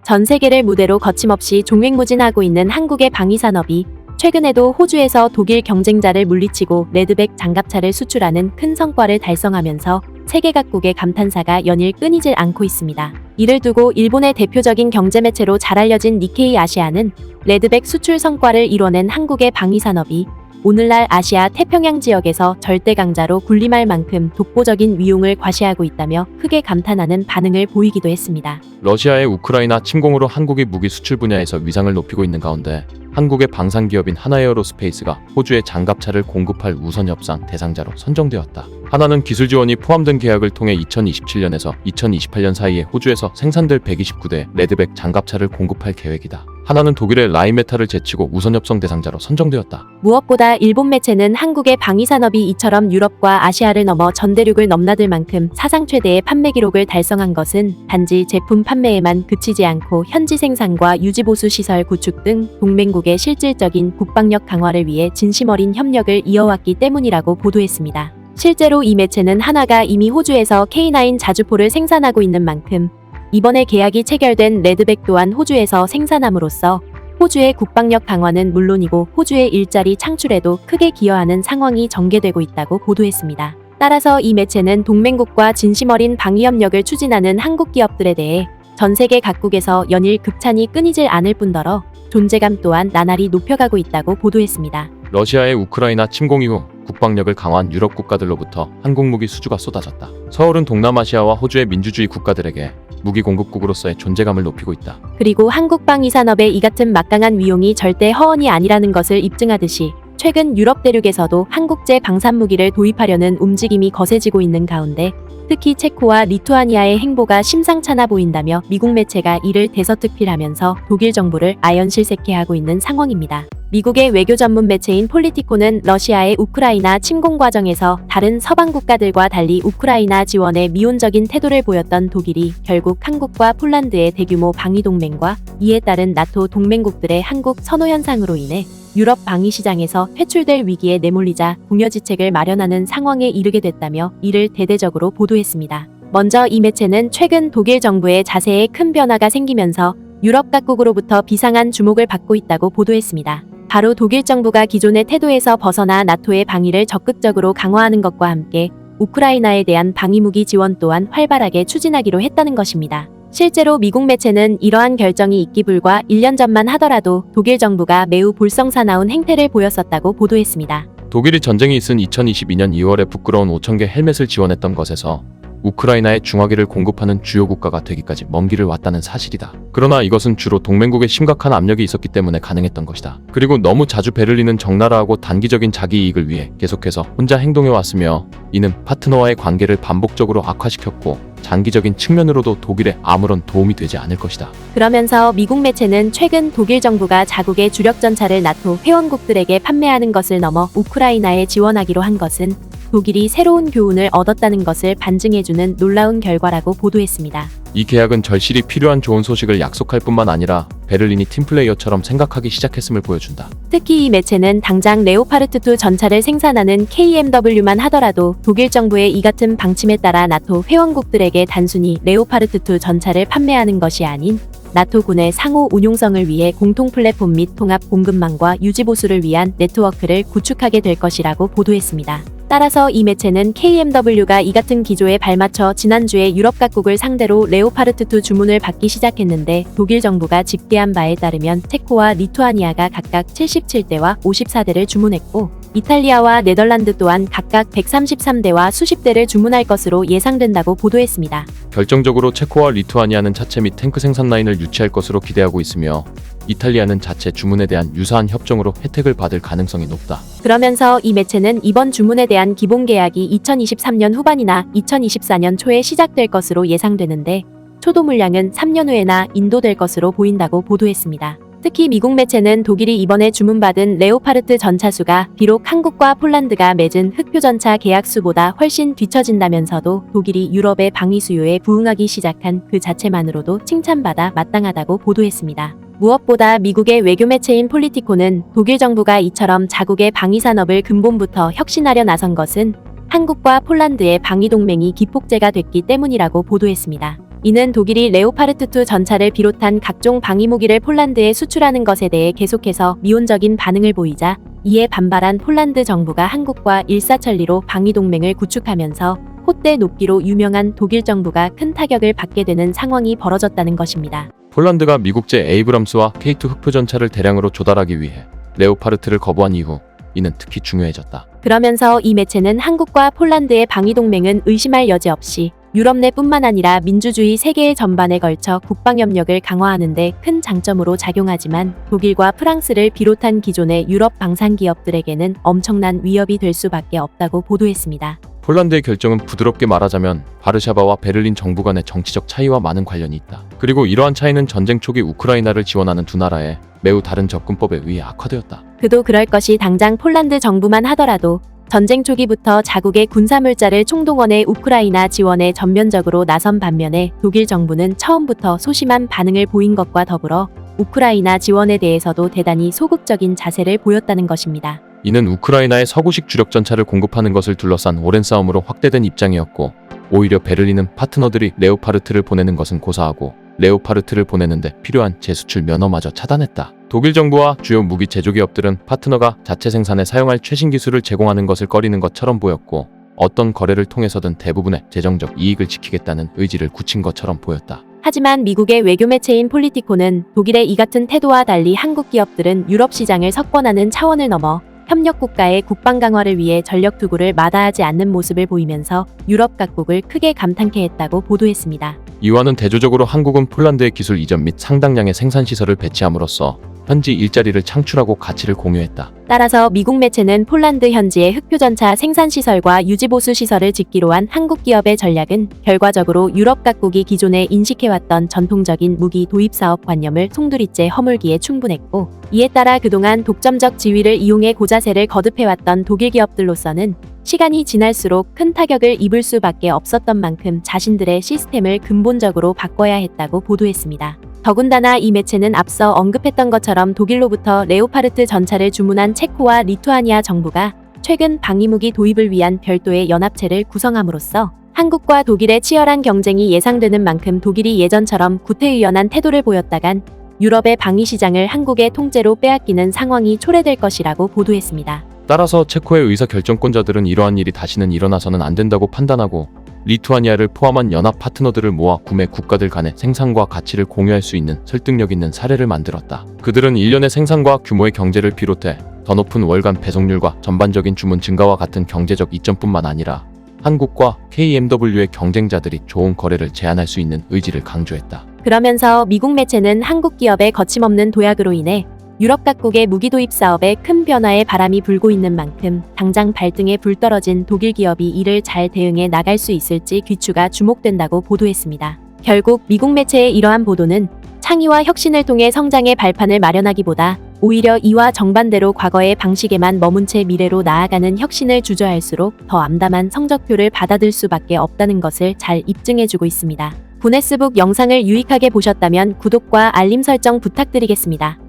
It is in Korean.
전 세계를 무대로 거침없이 종횡무진하고 있는 한국의 방위산업이 최근에도 호주에서 독일 경쟁자를 물리치고 레드백 장갑차를 수출하는 큰 성과를 달성하면서 세계 각국의 감탄사가 연일 끊이질 않고 있습니다. 이를 두고 일본의 대표적인 경제매체로 잘 알려진 니케이 아시아는 레드백 수출 성과를 이뤄낸 한국의 방위산업이 오늘날 아시아 태평양 지역에서 절대 강자로 군림할 만큼 독보적인 위용을 과시하고 있다며 크게 감탄하는 반응을 보이기도 했습니다. 러시아의 우크라이나 침공으로 한국이 무기 수출 분야에서 위상을 높이고 있는 가운데 한국의 방산기업인 하나에어로스페이스가 호주에 장갑차를 공급할 우선 협상 대상자로 선정되었다. 하나는 기술 지원이 포함된 계약을 통해 2027년에서 2028년 사이에 호주에서 생산될 129대 레드백 장갑차를 공급할 계획이다. 하나는 독일의 라인메탈을 제치고 우선 협상 대상자로 선정되었다. 무엇보다 일본 매체는 한국의 방위산업이 이처럼 유럽과 아시아를 넘어 전대륙을 넘나들 만큼 사상 최대의 판매 기록을 달성한 것은 단지 제품 판매에만 그치지 않고 현지 생산과 유지보수 시설 구축 등 동맹국의 실질적인 국방력 강화를 위해 진심 어린 협력을 이어왔기 때문이라고 보도했습니다. 실제로 이 매체는 하나가 이미 호주에서 K9 자주포를 생산하고 있는 만큼 이번에 계약이 체결된 레드백 또한 호주에서 생산함으로써 호주의 국방력 강화는 물론이고 호주의 일자리 창출에도 크게 기여하는 상황이 전개되고 있다고 보도했습니다. 따라서 이 매체는 동맹국과 진심 어린 방위협력을 추진하는 한국 기업들에 대해 전 세계 각국에서 연일 극찬이 끊이질 않을 뿐더러 존재감 또한 나날이 높여가고 있다고 보도했습니다. 러시아의 우크라이나 침공 이후 국방력을 강화한 유럽 국가들로부터 한국 무기 수주가 쏟아졌다. 서울은 동남아시아와 호주의 민주주의 국가들에게 무기 공급국으로서의 존재감을 높이고 있다. 그리고 한국 방위산업의 이 같은 막강한 위용이 절대 허언이 아니라는 것을 입증하듯이 최근 유럽 대륙에서도 한국제 방산무기를 도입하려는 움직임이 거세지고 있는 가운데 특히 체코와 리투아니아의 행보가 심상찮아 보인다며 미국 매체가 이를 대서특필하면서 독일 정부를 아연실색해하고 있는 상황입니다. 미국의 외교 전문 매체인 폴리티코는 러시아의 우크라이나 침공 과정에서 다른 서방 국가들과 달리 우크라이나 지원에 미온적인 태도를 보였던 독일이 결국 한국과 폴란드의 대규모 방위 동맹과 이에 따른 나토 동맹국들의 한국 선호 현상으로 인해 유럽 방위 시장에서 퇴출될 위기에 내몰리자 궁여지책을 마련하는 상황에 이르게 됐다며 이를 대대적으로 보도했습니다. 먼저 이 매체는 최근 독일 정부의 자세에 큰 변화가 생기면서 유럽 각국으로부터 비상한 주목을 받고 있다고 보도했습니다. 바로 독일 정부가 기존의 태도에서 벗어나 나토의 방위를 적극적으로 강화하는 것과 함께 우크라이나에 대한 방위무기 지원 또한 활발하게 추진하기로 했다는 것입니다. 실제로 미국 매체는 이러한 결정이 있기 불과 1년 전만 하더라도 독일 정부가 매우 볼썽사나운 행태를 보였었다고 보도했습니다. 독일이 전쟁이 있은 2022년 2월에 부끄러운 5,000개 헬멧을 지원했던 것에서 우크라이나에 중화기를 공급하는 주요 국가가 되기까지 먼 길을 왔다는 사실이다. 그러나 이것은 주로 동맹국에 심각한 압력이 있었기 때문에 가능했던 것이다. 그리고 너무 자주 베를린은 적나라하고 단기적인 자기 이익을 위해 계속해서 혼자 행동해왔으며 이는 파트너와의 관계를 반복적으로 악화시켰고 장기적인 측면으로도 독일에 아무런 도움이 되지 않을 것이다. 그러면서 미국 매체는 최근 독일 정부가 자국의 주력 전차를 나토 회원국들에게 판매하는 것을 넘어 우크라이나에 지원하기로 한 것은 독일이 새로운 교훈을 얻었다는 것을 반증해주는 놀라운 결과라고 보도했습니다. 이 계약은 절실히 필요한 좋은 소식을 약속할 뿐만 아니라 베를린이 팀플레이어처럼 생각하기 시작했음을 보여준다. 특히 이 매체는 당장 레오파르트2 전차를 생산하는 KMW만 하더라도 독일 정부의 이 같은 방침에 따라 나토 회원국들에게 단순히 레오파르트2 전차를 판매하는 것이 아닌 나토군의 상호 운용성을 위해 공통 플랫폼 및 통합 공급망과 유지보수를 위한 네트워크를 구축하게 될 것이라고 보도했습니다. 따라서 이 매체는 KMW가 이 같은 기조에 발맞춰 지난주에 유럽 각국을 상대로 레오파르트2 주문을 받기 시작했는데 독일 정부가 집계한 바에 따르면 체코와 리투아니아가 각각 77대와 54대를 주문했고 이탈리아와 네덜란드 또한 각각 133대와 수십 대를 주문할 것으로 예상된다고 보도했습니다. 결정적으로 체코와 리투아니아는 차체 및 탱크 생산 라인을 유치할 것으로 기대하고 있으며 이탈리아는 자체 주문에 대한 유사한 협정으로 혜택을 받을 가능성이 높다. 그러면서 이 매체는 이번 주문에 대한 기본 계약이 2023년 후반이나 2024년 초에 시작될 것으로 예상되는데 초도 물량은 3년 후에나 인도될 것으로 보인다고 보도했습니다. 특히 미국 매체는 독일이 이번에 주문받은 레오파르트 전차수가 비록 한국과 폴란드가 맺은 흑표 전차 계약수보다 훨씬 뒤처진다면서도 독일이 유럽의 방위 수요에 부응하기 시작한 그 자체만으로도 칭찬받아 마땅하다고 보도했습니다. 무엇보다 미국의 외교 매체인 폴리티코는 독일 정부가 이처럼 자국의 방위 산업을 근본부터 혁신하려 나선 것은 한국과 폴란드의 방위 동맹이 기폭제가 됐기 때문이라고 보도했습니다. 이는 독일이 레오파르트 2 전차를 비롯한 각종 방위무기를 폴란드에 수출하는 것에 대해 계속해서 미온적인 반응을 보이자 이에 반발한 폴란드 정부가 한국과 일사천리로 방위동맹을 구축하면서 콧대 높기로 유명한 독일 정부가 큰 타격을 받게 되는 상황이 벌어졌다는 것입니다. 폴란드가 미국제 에이브럼스와 K2 흑표 전차를 대량으로 조달하기 위해 레오파르트를 거부한 이후 이는 특히 중요해졌다. 그러면서 이 매체는 한국과 폴란드의 방위동맹은 의심할 여지 없이 유럽 내뿐만 아니라 민주주의 세계 전반에 걸쳐 국방협력을 강화하는 데 큰 장점으로 작용하지만 독일과 프랑스를 비롯한 기존의 유럽 방산기업들에게는 엄청난 위협이 될 수밖에 없다고 보도했습니다. 폴란드의 결정은 부드럽게 말하자면 바르샤바와 베를린 정부 간의 정치적 차이와 많은 관련이 있다. 그리고 이러한 차이는 전쟁 초기 우크라이나를 지원하는 두 나라의 매우 다른 접근법에 의해 악화되었다. 그도 그럴 것이 당장 폴란드 정부만 하더라도 전쟁 초기부터 자국의 군사물자를 총동원해 우크라이나 지원에 전면적으로 나선 반면에 독일 정부는 처음부터 소심한 반응을 보인 것과 더불어 우크라이나 지원에 대해서도 대단히 소극적인 자세를 보였다는 것입니다. 이는 우크라이나의 서구식 주력 전차를 공급하는 것을 둘러싼 오랜 싸움으로 확대된 입장이었고 오히려 베를린은 파트너들이 레오파르트를 보내는 것은 고사하고 레오파르트를 보내는데 필요한 재수출 면허마저 차단했다. 독일 정부와 주요 무기 제조기업들은 파트너가 자체 생산에 사용할 최신 기술을 제공하는 것을 꺼리는 것처럼 보였고 어떤 거래를 통해서든 대부분의 재정적 이익을 지키겠다는 의지를 굳힌 것처럼 보였다. 하지만 미국의 외교 매체인 폴리티코는 독일의 이 같은 태도와 달리 한국 기업들은 유럽 시장을 석권하는 차원을 넘어 협력 국가의 국방 강화를 위해 전력 투구를 마다하지 않는 모습을 보이면서 유럽 각국을 크게 감탄케 했다고 보도했습니다. 이와는 대조적으로 한국은 폴란드의 기술 이전 및 상당량의 생산시설을 배치함으로써 현지 일자리를 창출하고 가치를 공유했다. 따라서 미국 매체는 폴란드 현지의 흑표전차 생산시설과 유지보수시설을 짓기로 한 한국 기업의 전략은 결과적으로 유럽 각국이 기존에 인식해왔던 전통적인 무기 도입사업 관념을 송두리째 허물기에 충분했고 이에 따라 그동안 독점적 지위를 이용해 고자세를 거듭해왔던 독일 기업들로서는 시간이 지날수록 큰 타격을 입을 수밖에 없었던 만큼 자신들의 시스템을 근본적으로 바꿔야 했다고 보도했습니다. 더군다나 이 매체는 앞서 언급했던 것처럼 독일로부터 레오파르트 전차를 주문한 체코와 리투아니아 정부가 최근 방위무기 도입을 위한 별도의 연합체를 구성함으로써 한국과 독일의 치열한 경쟁이 예상되는 만큼 독일이 예전처럼 구태의연한 태도를 보였다간 유럽의 방위 시장을 한국의 통째로 빼앗기는 상황이 초래될 것이라고 보도했습니다. 따라서 체코의 의사결정권자들은 이러한 일이 다시는 일어나서는 안 된다고 판단하고 리투아니아를 포함한 연합 파트너들을 모아 구매 국가들 간의 생산과 가치를 공유할 수 있는 설득력 있는 사례를 만들었다. 그들은 일련의 생산과 규모의 경제를 비롯해 더 높은 월간 배송률과 전반적인 주문 증가와 같은 경제적 이점뿐만 아니라 한국과 KMW의 경쟁자들이 좋은 거래를 제한할 수 있는 의지를 강조했다. 그러면서 미국 매체는 한국 기업의 거침없는 도약으로 인해 유럽 각국의 무기 도입 사업에 큰 변화의 바람이 불고 있는 만큼 당장 발등에 불 떨어진 독일 기업이 이를 잘 대응해 나갈 수 있을지 귀추가 주목된다고 보도했습니다. 결국 미국 매체의 이러한 보도는 창의와 혁신을 통해 성장의 발판을 마련하기보다 오히려 이와 정반대로 과거의 방식에만 머문 채 미래로 나아가는 혁신을 주저할수록 더 암담한 성적표를 받아들 수밖에 없다는 것을 잘 입증해주고 있습니다. 분해스북 영상을 유익하게 보셨다면 구독과 알림 설정 부탁드리겠습니다.